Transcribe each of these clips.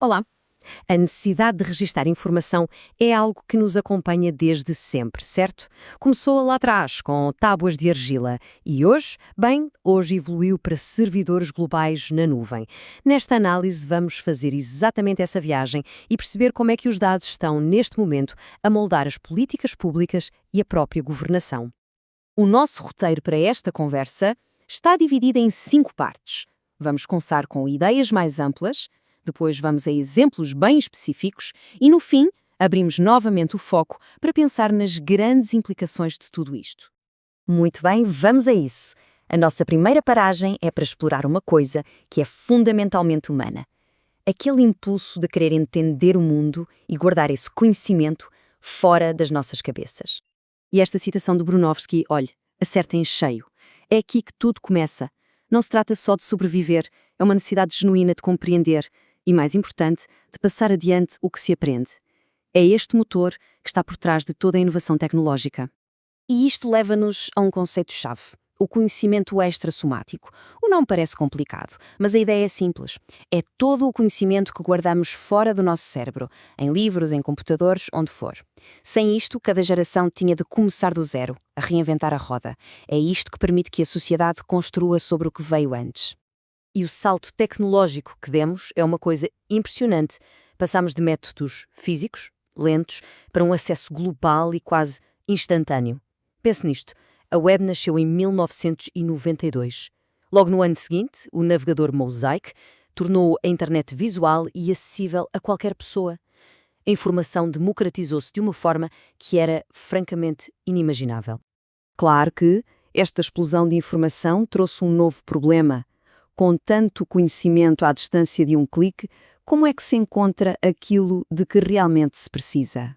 Olá! A necessidade de registar informação é algo que nos acompanha desde sempre, certo? Começou lá atrás, com tábuas de argila, e hoje evoluiu para servidores globais na nuvem. Nesta análise, vamos fazer exatamente essa viagem e perceber como é que os dados estão, neste momento, a moldar as políticas públicas e a própria governação. O nosso roteiro para esta conversa está dividido em 5 partes. Vamos começar com ideias mais amplas. Depois vamos a exemplos bem específicos e, no fim, abrimos novamente o foco para pensar nas grandes implicações de tudo isto. Muito bem, vamos a isso. A nossa primeira paragem é para explorar uma coisa que é fundamentalmente humana. Aquele impulso de querer entender o mundo e guardar esse conhecimento fora das nossas cabeças. E esta citação do Brunovski, olhe, acerta em cheio. É aqui que tudo começa. Não se trata só de sobreviver, é uma necessidade genuína de compreender e, mais importante, de passar adiante o que se aprende. É este motor que está por trás de toda a inovação tecnológica. E isto leva-nos a um conceito-chave, o conhecimento extrasomático. O nome parece complicado, mas a ideia é simples. É todo o conhecimento que guardamos fora do nosso cérebro, em livros, em computadores, onde for. Sem isto, cada geração tinha de começar do zero, a reinventar a roda. É isto que permite que a sociedade construa sobre o que veio antes. E o salto tecnológico que demos é uma coisa impressionante. Passamos de métodos físicos, lentos, para um acesso global e quase instantâneo. Pense nisto. A web nasceu em 1992. Logo no ano seguinte, o navegador Mosaic tornou a internet visual e acessível a qualquer pessoa. A informação democratizou-se de uma forma que era francamente inimaginável. Claro que esta explosão de informação trouxe um novo problema. Com tanto conhecimento à distância de um clique, como é que se encontra aquilo de que realmente se precisa?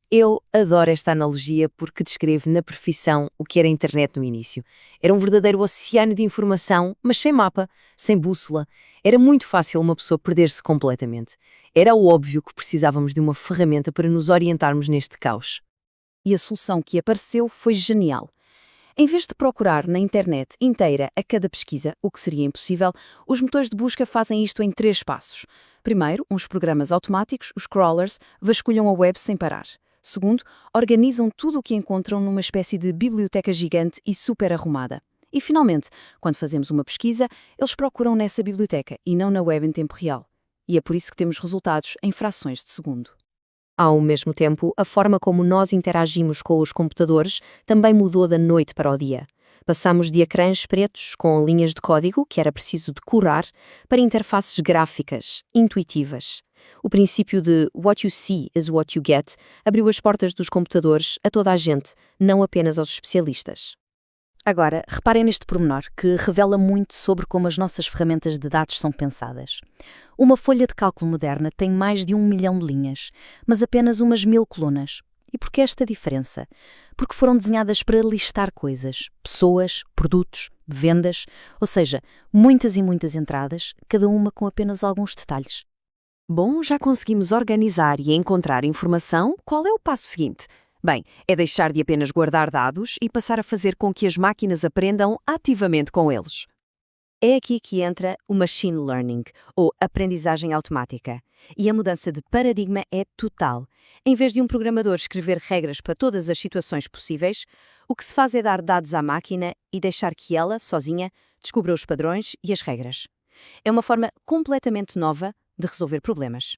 Eu adoro esta analogia porque descreve na perfeição o que era a internet no início. Era um verdadeiro oceano de informação, mas sem mapa, sem bússola. Era muito fácil uma pessoa perder-se completamente. Era óbvio que precisávamos de uma ferramenta para nos orientarmos neste caos. E a solução que apareceu foi genial. Em vez de procurar na internet inteira a cada pesquisa, o que seria impossível, os motores de busca fazem isto em 3 passos. Primeiro, uns programas automáticos, os crawlers, vasculham a web sem parar. Segundo, organizam tudo o que encontram numa espécie de biblioteca gigante e super arrumada. E, finalmente, quando fazemos uma pesquisa, eles procuram nessa biblioteca e não na web em tempo real. E é por isso que temos resultados em frações de segundo. Ao mesmo tempo, a forma como nós interagimos com os computadores também mudou da noite para o dia. Passamos de ecrãs pretos com linhas de código, que era preciso decorar, para interfaces gráficas, intuitivas. O princípio de what you see is what you get abriu as portas dos computadores a toda a gente, não apenas aos especialistas. Agora, reparem neste pormenor, que revela muito sobre como as nossas ferramentas de dados são pensadas. Uma folha de cálculo moderna tem mais de 1 milhão de linhas, mas apenas umas 1000 colunas. E por que esta diferença? Porque foram desenhadas para listar coisas, pessoas, produtos, vendas, ou seja, muitas e muitas entradas, cada uma com apenas alguns detalhes. Bom, já conseguimos organizar e encontrar informação, qual é o passo seguinte? Bem, é deixar de apenas guardar dados e passar a fazer com que as máquinas aprendam ativamente com eles. É aqui que entra o machine learning, ou aprendizagem automática. E a mudança de paradigma é total. Em vez de um programador escrever regras para todas as situações possíveis, o que se faz é dar dados à máquina e deixar que ela, sozinha, descubra os padrões e as regras. É uma forma completamente nova de resolver problemas.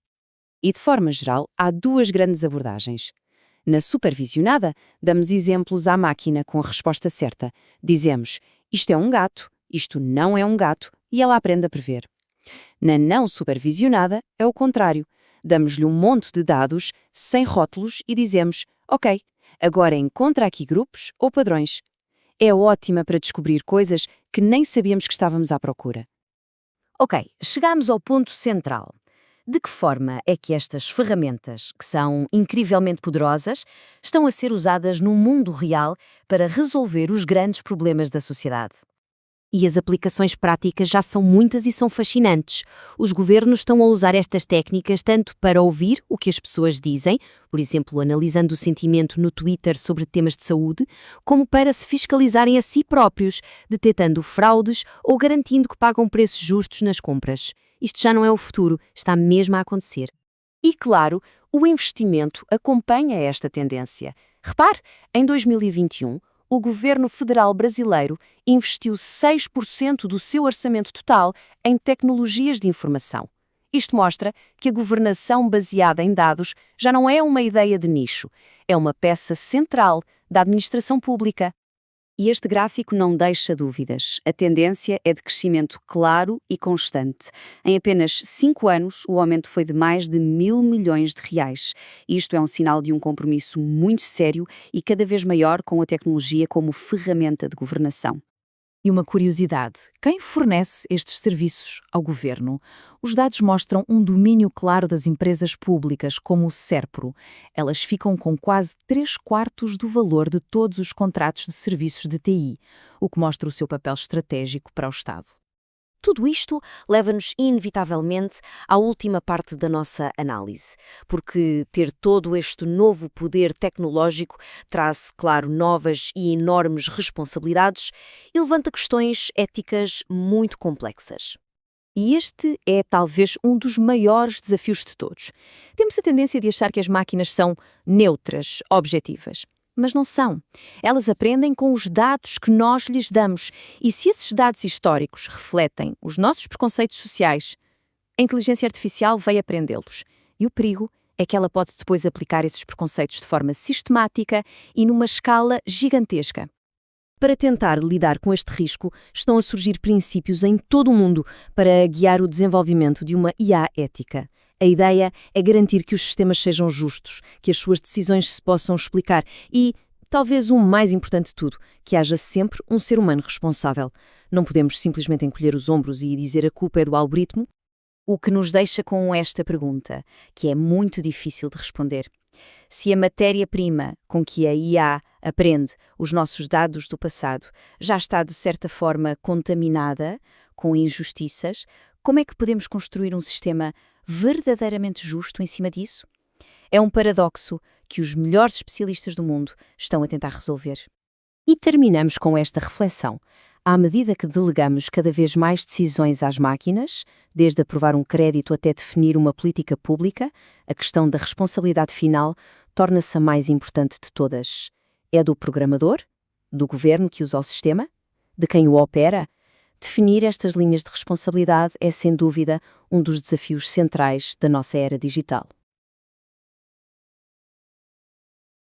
E de forma geral, há 2 grandes abordagens. Na supervisionada, damos exemplos à máquina com a resposta certa. Dizemos, isto é um gato, isto não é um gato, e ela aprende a prever. Na não supervisionada, é o contrário. Damos-lhe um monte de dados, sem rótulos, e dizemos, ok, agora encontra aqui grupos ou padrões. É ótima para descobrir coisas que nem sabíamos que estávamos à procura. Ok, chegamos ao ponto central. De que forma é que estas ferramentas, que são incrivelmente poderosas, estão a ser usadas no mundo real para resolver os grandes problemas da sociedade? E as aplicações práticas já são muitas e são fascinantes. Os governos estão a usar estas técnicas tanto para ouvir o que as pessoas dizem, por exemplo, analisando o sentimento no Twitter sobre temas de saúde, como para se fiscalizarem a si próprios, detectando fraudes ou garantindo que pagam preços justos nas compras. Isto já não é o futuro, está mesmo a acontecer. E, claro, o investimento acompanha esta tendência. Repare, em 2021, o governo federal brasileiro investiu 6% do seu orçamento total em tecnologias de informação. Isto mostra que a governação baseada em dados já não é uma ideia de nicho, é uma peça central da administração pública. E este gráfico não deixa dúvidas. A tendência é de crescimento claro e constante. Em apenas 5 anos, o aumento foi de mais de R$ 1.000 milhões. Isto é um sinal de um compromisso muito sério e cada vez maior com a tecnologia como ferramenta de governação. E uma curiosidade: quem fornece estes serviços ao governo? Os dados mostram um domínio claro das empresas públicas, como o SERPRO. Elas ficam com quase 3/4 do valor de todos os contratos de serviços de TI, o que mostra o seu papel estratégico para o Estado. Tudo isto leva-nos inevitavelmente à última parte da nossa análise, porque ter todo este novo poder tecnológico traz, claro, novas e enormes responsabilidades e levanta questões éticas muito complexas. E este é talvez um dos maiores desafios de todos. Temos a tendência de achar que as máquinas são neutras, objetivas. Mas não são. Elas aprendem com os dados que nós lhes damos. E se esses dados históricos refletem os nossos preconceitos sociais, a inteligência artificial vai aprendê-los. E o perigo é que ela pode depois aplicar esses preconceitos de forma sistemática e numa escala gigantesca. Para tentar lidar com este risco, estão a surgir princípios em todo o mundo para guiar o desenvolvimento de uma IA ética. A ideia é garantir que os sistemas sejam justos, que as suas decisões se possam explicar e, talvez o mais importante de tudo, que haja sempre um ser humano responsável. Não podemos simplesmente encolher os ombros e dizer a culpa é do algoritmo. O que nos deixa com esta pergunta, que é muito difícil de responder. Se a matéria-prima com que a IA aprende os nossos dados do passado já está de certa forma contaminada com injustiças, como é que podemos construir um sistema verdadeiramente justo em cima disso? É um paradoxo que os melhores especialistas do mundo estão a tentar resolver. E terminamos com esta reflexão. À medida que delegamos cada vez mais decisões às máquinas, desde aprovar um crédito até definir uma política pública, a questão da responsabilidade final torna-se a mais importante de todas. É do programador? Do governo que usa o sistema? De quem o opera? Definir estas linhas de responsabilidade é, sem dúvida, um dos desafios centrais da nossa era digital.